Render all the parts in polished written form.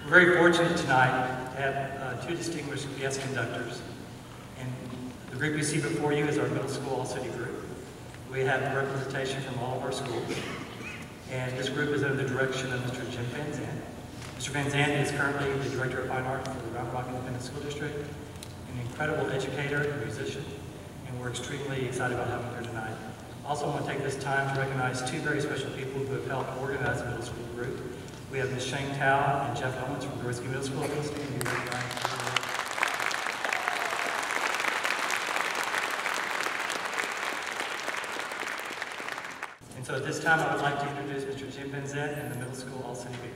We're very fortunate tonight to have two distinguished guest conductors. And the group you see before you is our middle school All City group. We have representation from all of our schools. And this group is under the direction of Mr. Jim Van Zandt. Mr. Van Zandt is currently the Director of Fine Arts for the Round Rock Independent School District, an incredible educator and musician, and we're extremely excited about having him here tonight. Also, I want to take this time to recognize two very special people who have helped organize the middle school group. We have Ms. Shane Tao and Jeff Owens from Gorsky Middle School. And so at this time, I would like to introduce Mr. Jim Van Zandt and the middle school All City Band.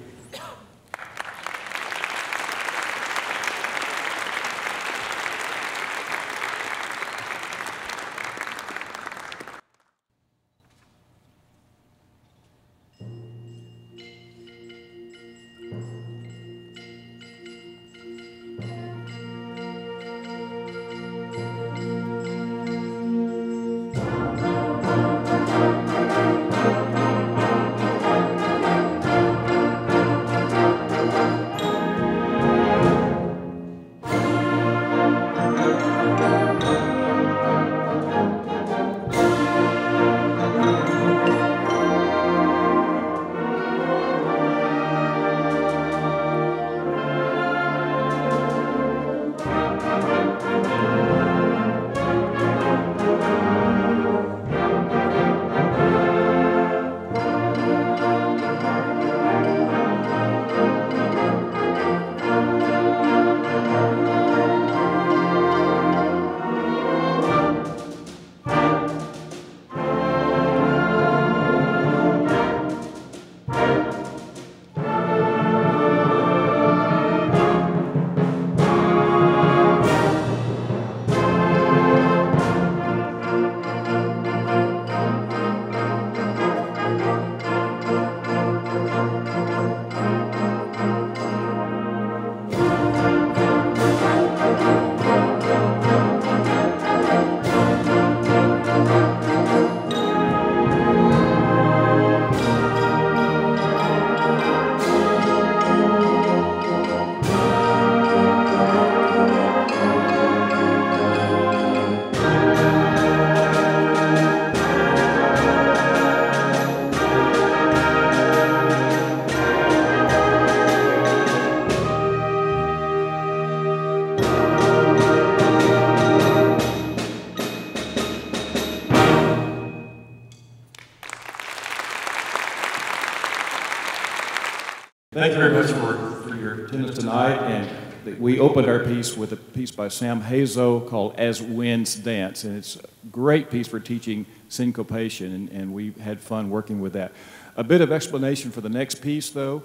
Thank you very much for your attendance tonight. And we opened our piece with a piece by Sam Hazo called As Winds Dance. And it's a great piece for teaching syncopation, and we had fun working with that. A bit of explanation for the next piece, though,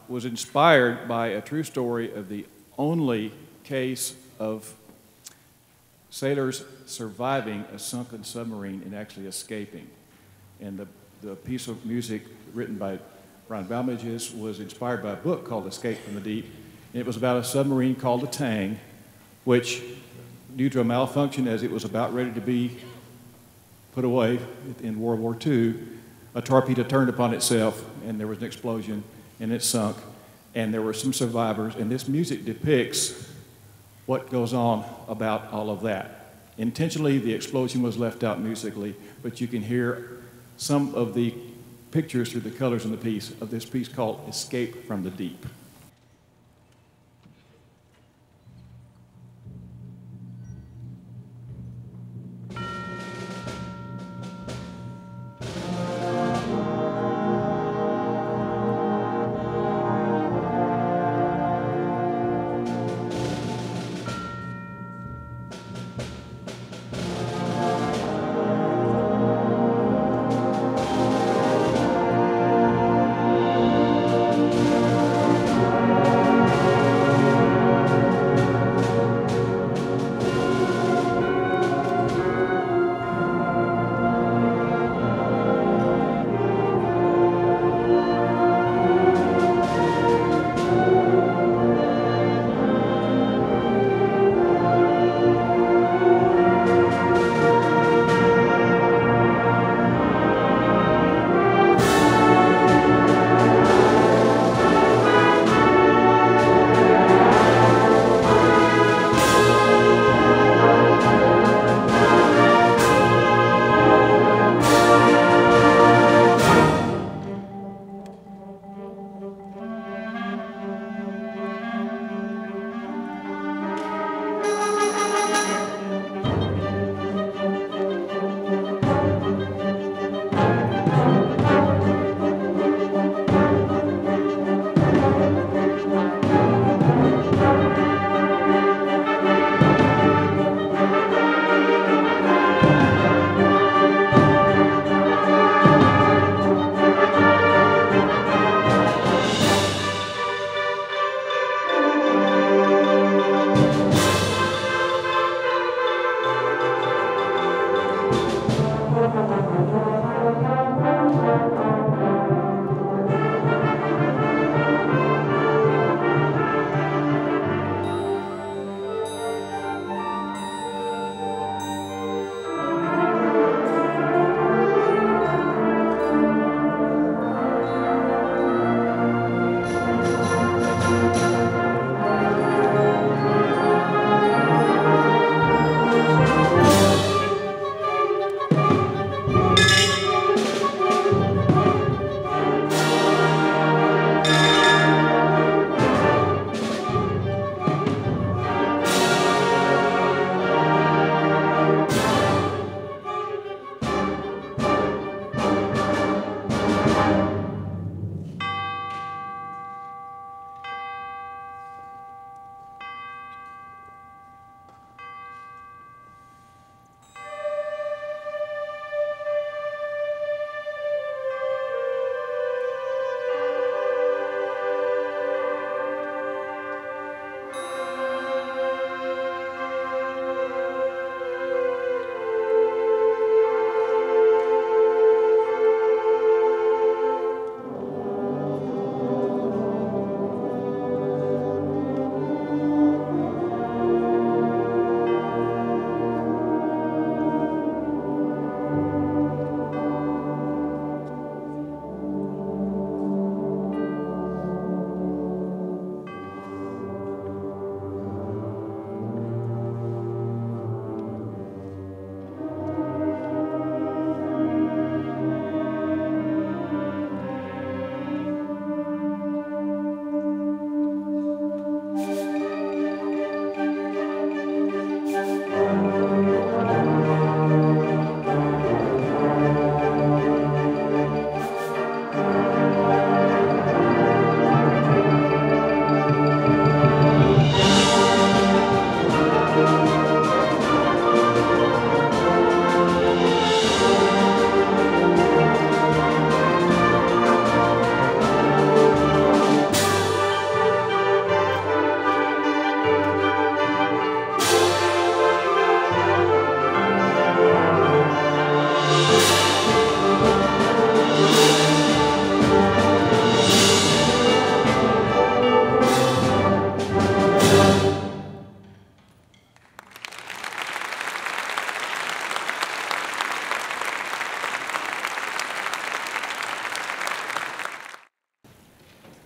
was inspired by a true story of the only case of sailors surviving a sunken submarine and actually escaping. And the piece of music written by Ron Balmages was inspired by a book called Escape from the Deep. And it was about a submarine called the Tang, which, due to a malfunction as it was about ready to be put away in World War II, a torpedo turned upon itself, and there was an explosion, and it sunk. And there were some survivors, and this music depicts what goes on about all of that. Intentionally, the explosion was left out musically, but you can hear some of the pictures through the colors in the piece of this piece called Escape from the Deep.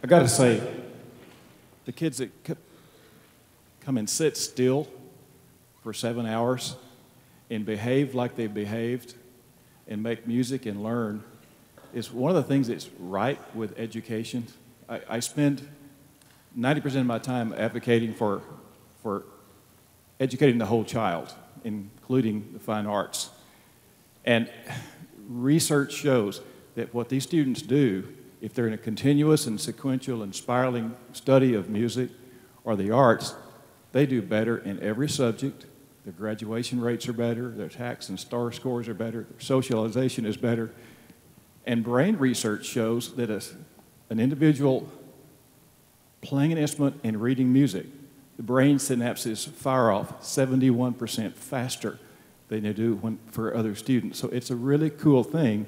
I got to say, the kids that come and sit still for 7 hours and behave like they behaved and make music and learn is one of the things that's right with education. I spend 90% of my time advocating for educating the whole child, including the fine arts. And research shows that what these students do, if they're in a continuous and sequential and spiraling study of music or the arts, they do better in every subject. Their graduation rates are better, their TAKS and STAR scores are better, their socialization is better. And brain research shows that an individual playing an instrument and reading music, the brain synapses fire off 71% faster than they do for other students. So it's a really cool thing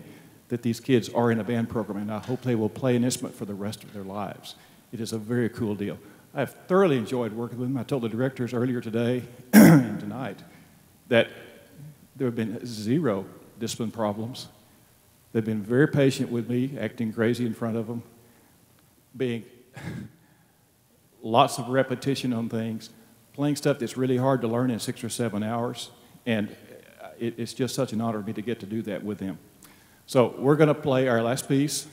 that these kids are in a band program, and I hope they will play an instrument for the rest of their lives. It is a very cool deal. I've thoroughly enjoyed working with them. I told the directors earlier today and tonight that there have been 0 discipline problems. They've been very patient with me, acting crazy in front of them, being lots of repetition on things, playing stuff that's really hard to learn in 6 or 7 hours, and it's just such an honor to me to get to do that with them. So we're going to play our last piece.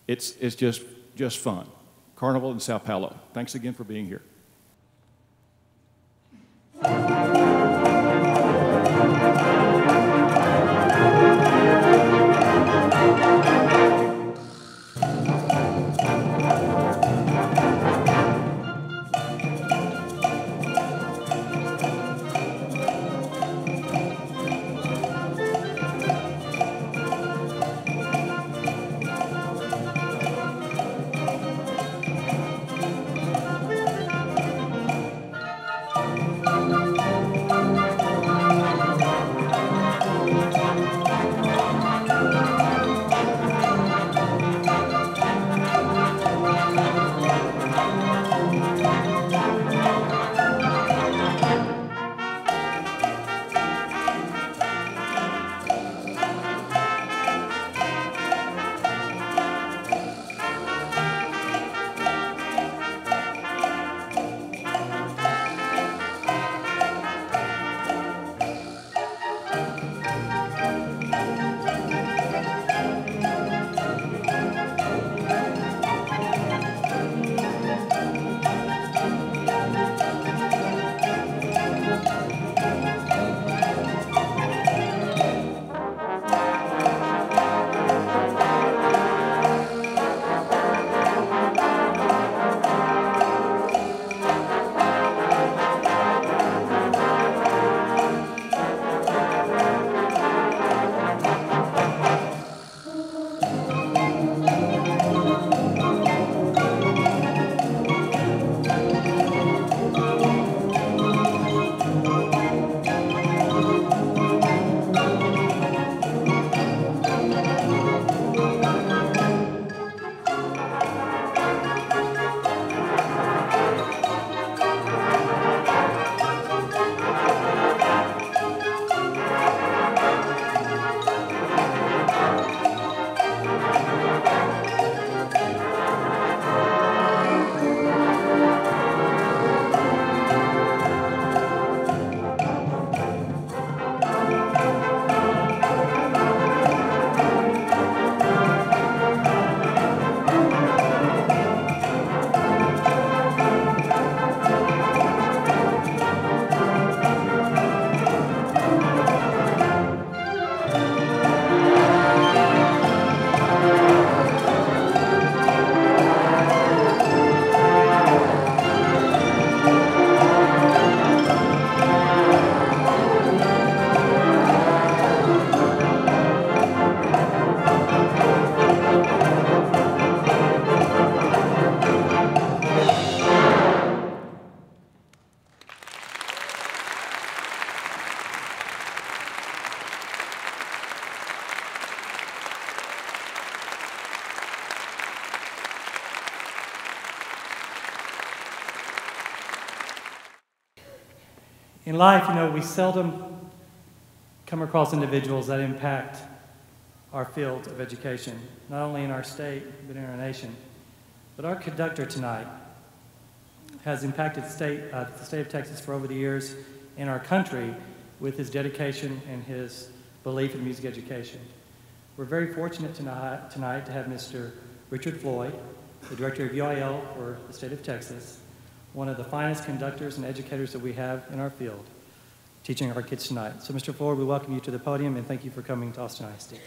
It's just fun. Carnival in Sao Paulo. Thanks again for being here. In life, we seldom come across individuals that impact our field of education, not only in our state, but in our nation. But our conductor tonight has impacted the state of Texas for over the years and our country with his dedication and his belief in music education. We're very fortunate tonight to have Mr. Richard Floyd, the Director of UIL for the state of Texas, one of the finest conductors and educators that we have in our field, teaching our kids tonight. So Mr. Floyd, we welcome you to the podium and thank you for coming to Austin ISD.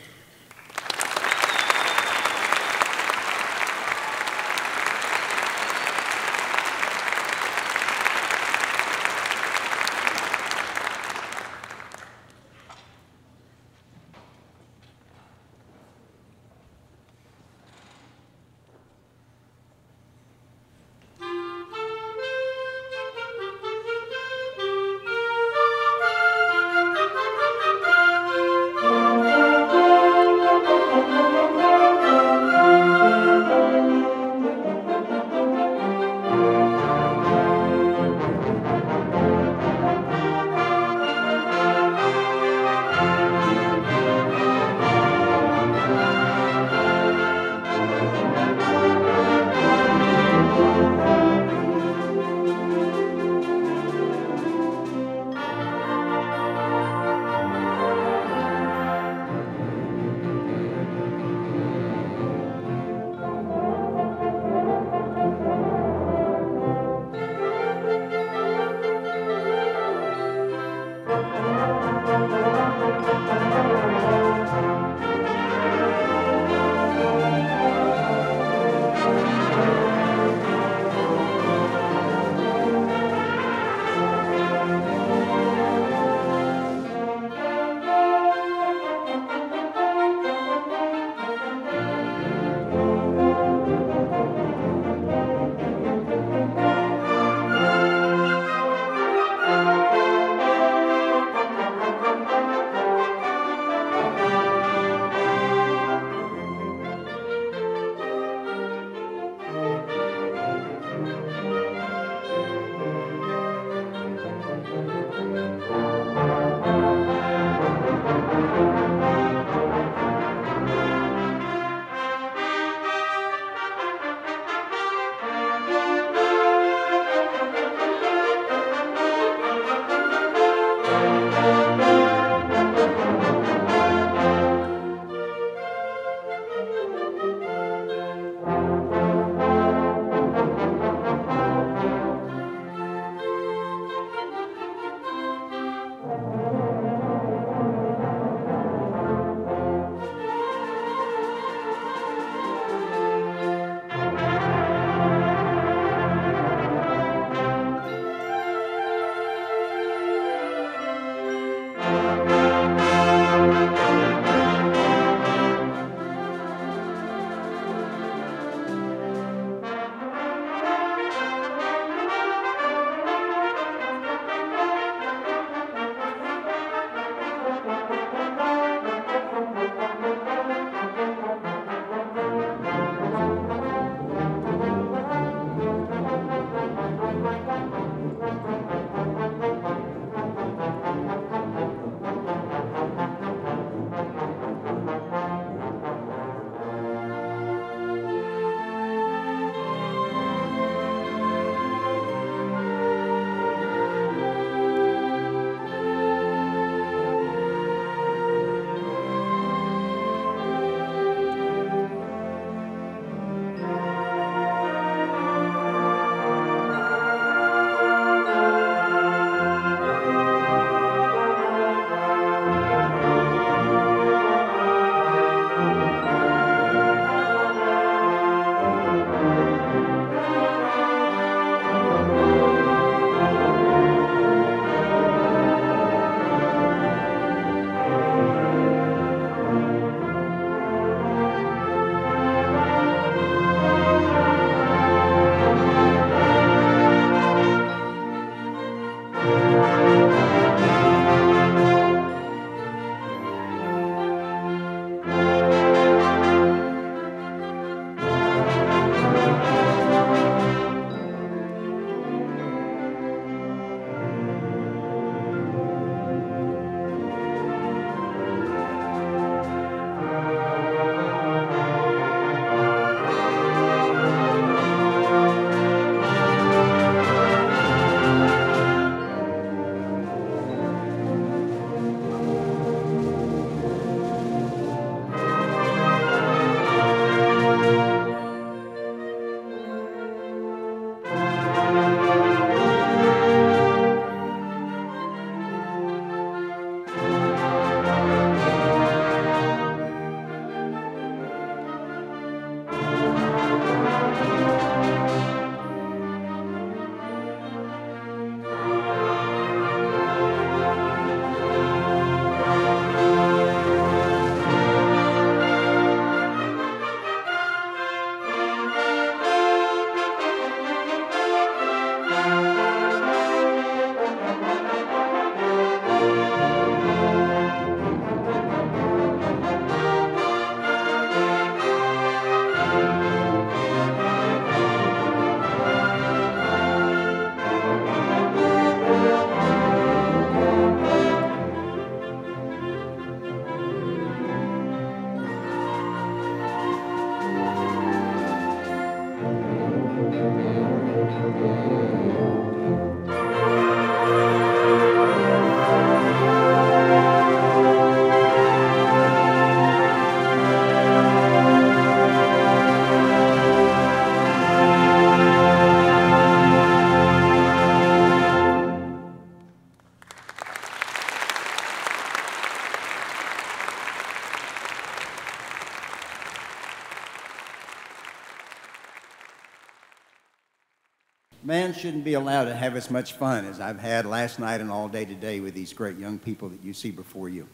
Man shouldn't be allowed to have as much fun as I've had last night and all day today with these great young people that you see before you.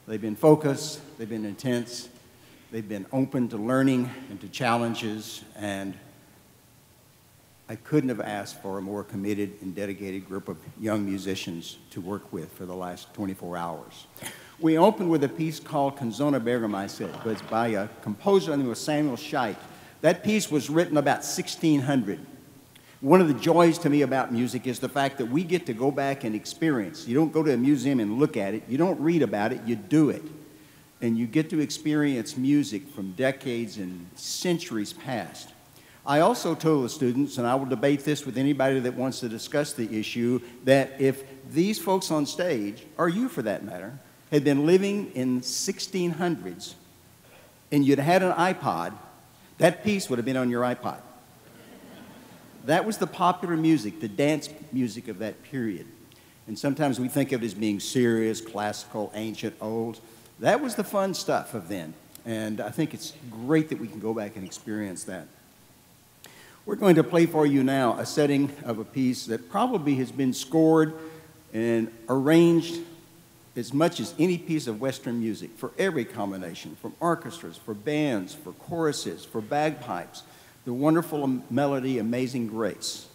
They've been focused, they've been intense, they've been open to learning and to challenges, and I couldn't have asked for a more committed and dedicated group of young musicians to work with for the last 24 hours. We opened with a piece called Canzone Bergamasca. It's by a composer, I think it was Samuel Scheidt. That piece was written about 1600. One of the joys to me about music is the fact that we get to go back and experience. You don't go to a museum and look at it. You don't read about it. You do it. And you get to experience music from decades and centuries past. I also told the students, and I will debate this with anybody that wants to discuss the issue, that if these folks on stage, or you for that matter, had been living in 1600s and you'd had an iPod, that piece would have been on your iPod. That was the popular music, the dance music of that period. And sometimes we think of it as being serious, classical, ancient, old. That was the fun stuff of then. And I think it's great that we can go back and experience that. We're going to play for you now a setting of a piece that probably has been scored and arranged as much as any piece of Western music for every combination, from orchestras, for bands, for choruses, for bagpipes, the wonderful melody, Amazing Grace.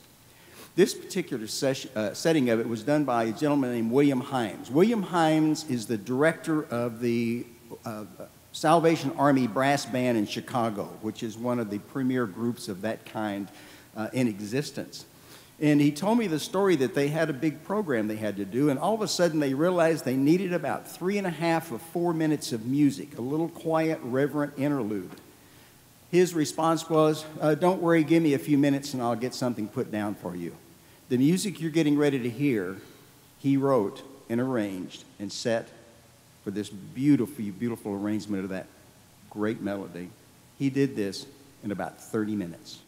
This particular setting of it was done by a gentleman named William Himes. William Himes is the director of the Salvation Army Brass Band in Chicago, which is one of the premier groups of that kind in existence. And he told me the story that they had a big program they had to do, and all of a sudden they realized they needed about 3.5 or 4 minutes of music, a little quiet, reverent interlude. His response was, don't worry, give me a few minutes and I'll get something put down for you. The music you're getting ready to hear, he wrote and arranged and set for this beautiful, beautiful arrangement of that great melody. He did this in about 30 minutes.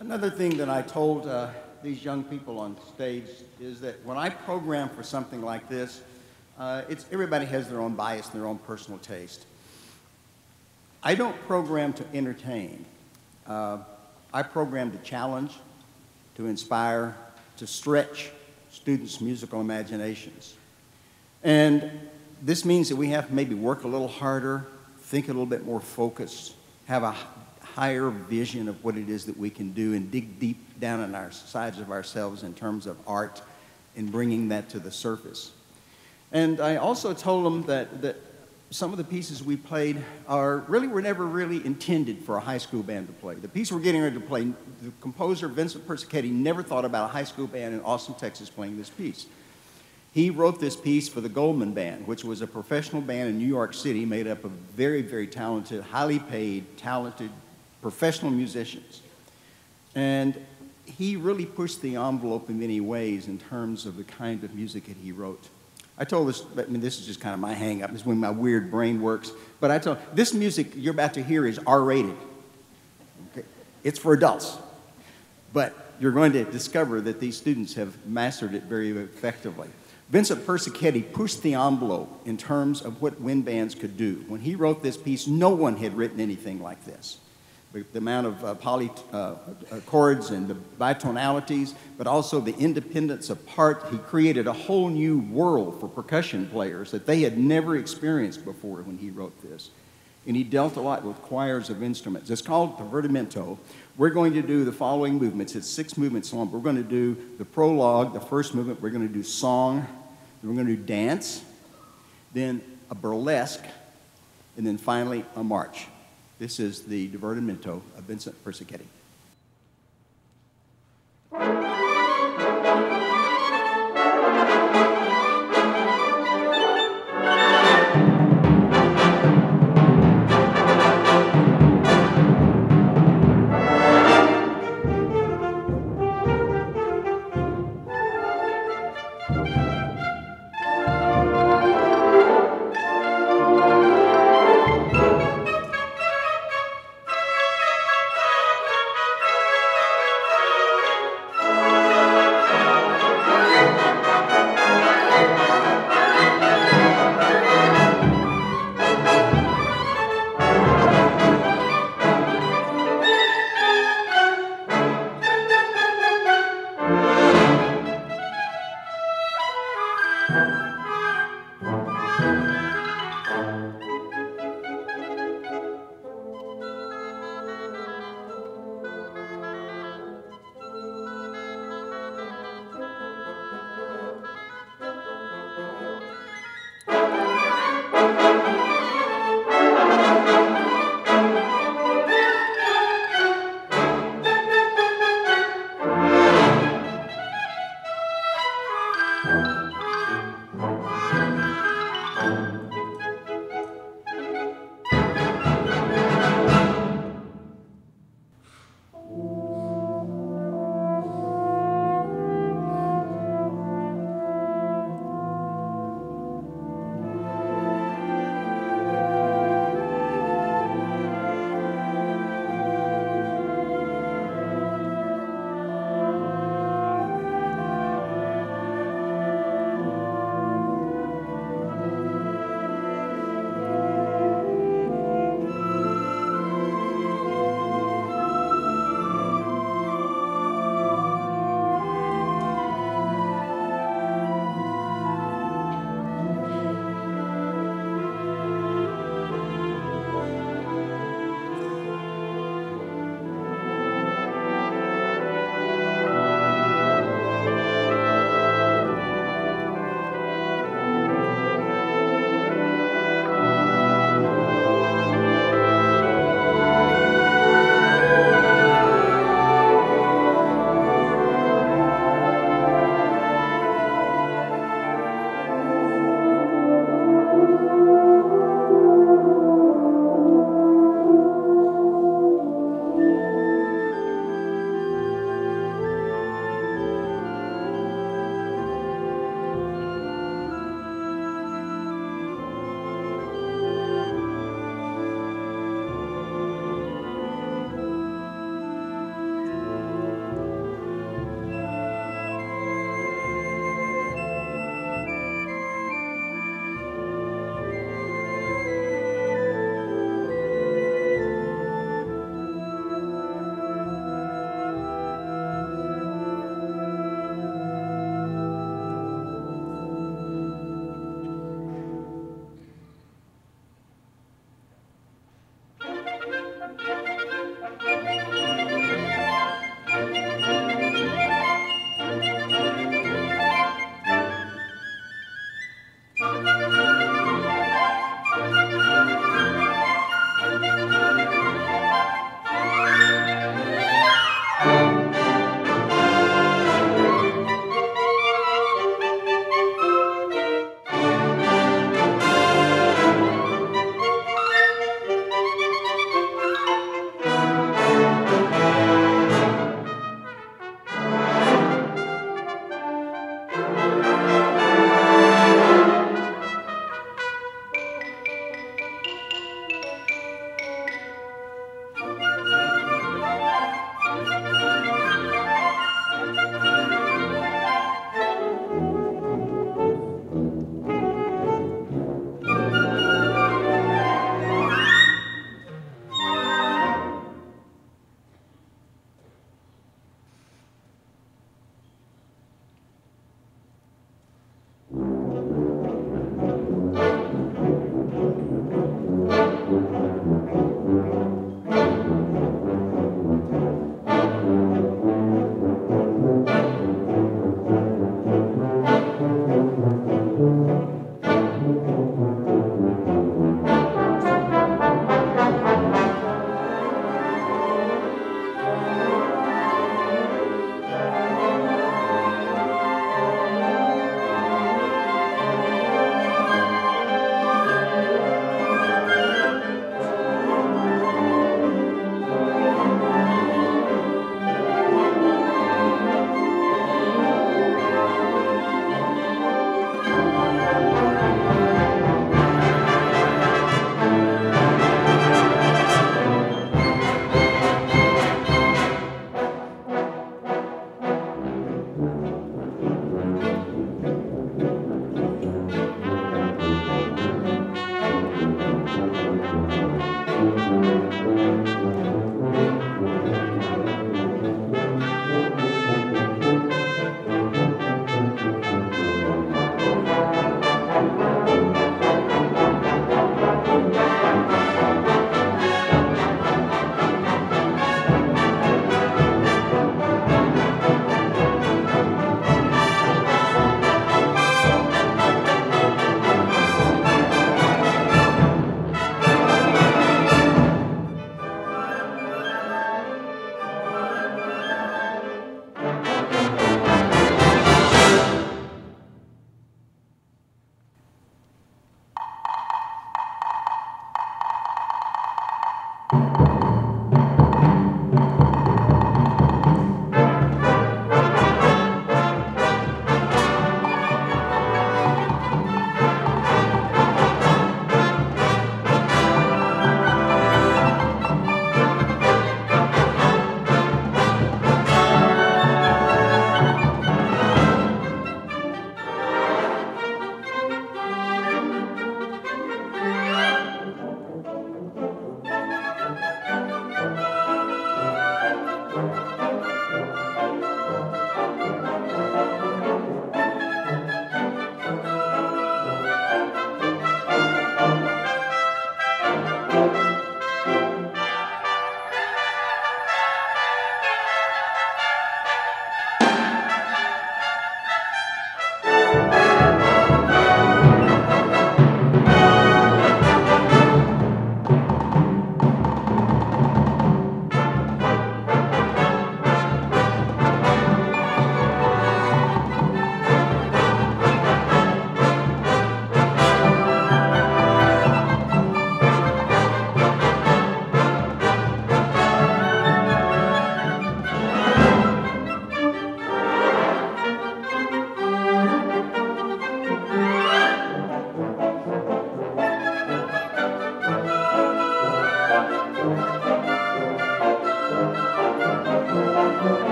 Another thing that I told these young people on stage is that when I program for something like this, everybody has their own bias and their own personal taste. I don't program to entertain. I program to challenge, to inspire, to stretch students' musical imaginations. And this means that we have to maybe work a little harder, think a little bit more focused, have a higher vision of what it is that we can do, and dig deep down in our sides of ourselves in terms of art and bringing that to the surface. And I also told them that some of the pieces we played were never really intended for a high school band to play. The piece we're getting ready to play, the composer Vincent Persichetti never thought about a high school band in Austin, Texas playing this piece. He wrote this piece for the Goldman Band, which was a professional band in New York City made up of very, very talented, highly paid, talented, professional musicians. And he really pushed the envelope in many ways in terms of the kind of music that he wrote. I told this, I mean, this is just kind of my hang-up. This is when my weird brain works. But I told this music you're about to hear is R-rated. Okay? It's for adults. But you're going to discover that these students have mastered it very effectively. Vincent Persichetti pushed the envelope in terms of what wind bands could do. When he wrote this piece, no one had written anything like this. The amount of chords and the bitonalities, but also the independence of part. He created a whole new world for percussion players that they had never experienced before when he wrote this. And he dealt a lot with choirs of instruments. It's called Divertimento. We're going to do the following movements. It's 6 movements long. We're going to do the prologue, the first movement. We're going to do song. Then we're going to do dance. Then a burlesque. And then finally a march. This is the Divertimento of Vincent Persichetti.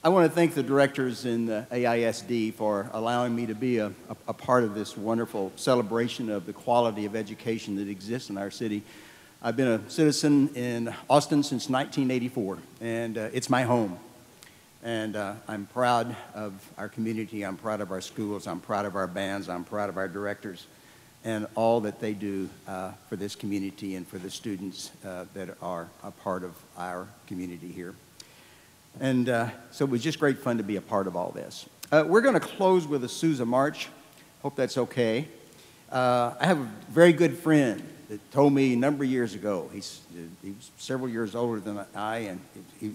I want to thank the directors in the AISD for allowing me to be a part of this wonderful celebration of the quality of education that exists in our city. I've been a citizen in Austin since 1984, and it's my home. And I'm proud of our community, I'm proud of our schools, I'm proud of our bands, I'm proud of our directors, and all that they do for this community and for the students that are a part of our community here. And so it was just great fun to be a part of all this. We're going to close with a Sousa March. Hope that's okay. I have a very good friend that told me a number of years ago, he was several years older than I, and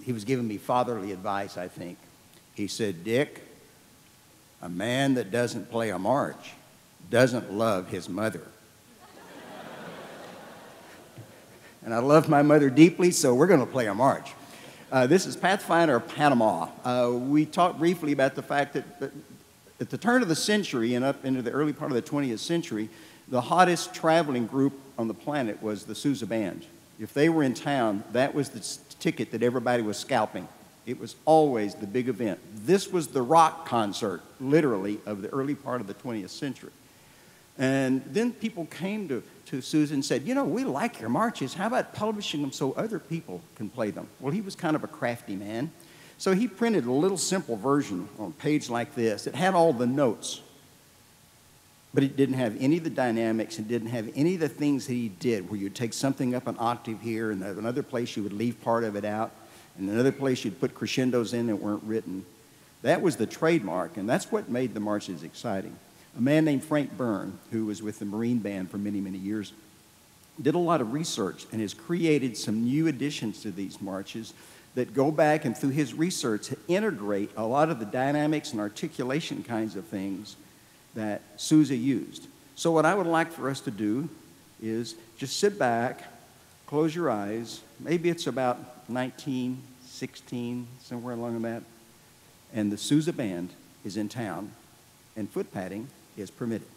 he was giving me fatherly advice, I think. He said, Dick, a man that doesn't play a march doesn't love his mother. And I love my mother deeply, so we're going to play a march. This is Pathfinder of Panama. We talked briefly about the fact that at the turn of the century and up into the early part of the 20th century, the hottest traveling group on the planet was the Sousa Band. If they were in town, that was the ticket that everybody was scalping. It was always the big event. This was the rock concert, literally, of the early part of the 20th century. And then people came to Sousa and said, you know, we like your marches. How about publishing them so other people can play them? Well, he was kind of a crafty man. So he printed a little simple version on a page like this. It had all the notes, but it didn't have any of the dynamics. It didn't have any of the things that he did, where you'd take something up an octave here, and another place you would leave part of it out, and another place you'd put crescendos in that weren't written. That was the trademark, and that's what made the marches exciting. A man named Frank Byrne, who was with the Marine Band for many, many years, did a lot of research and has created some new additions to these marches that go back and through his research integrate a lot of the dynamics and articulation kinds of things that Sousa used. So what I would like for us to do is just sit back, close your eyes. Maybe it's about 1916, somewhere along that. And the Sousa Band is in town, and foot padding is permitted.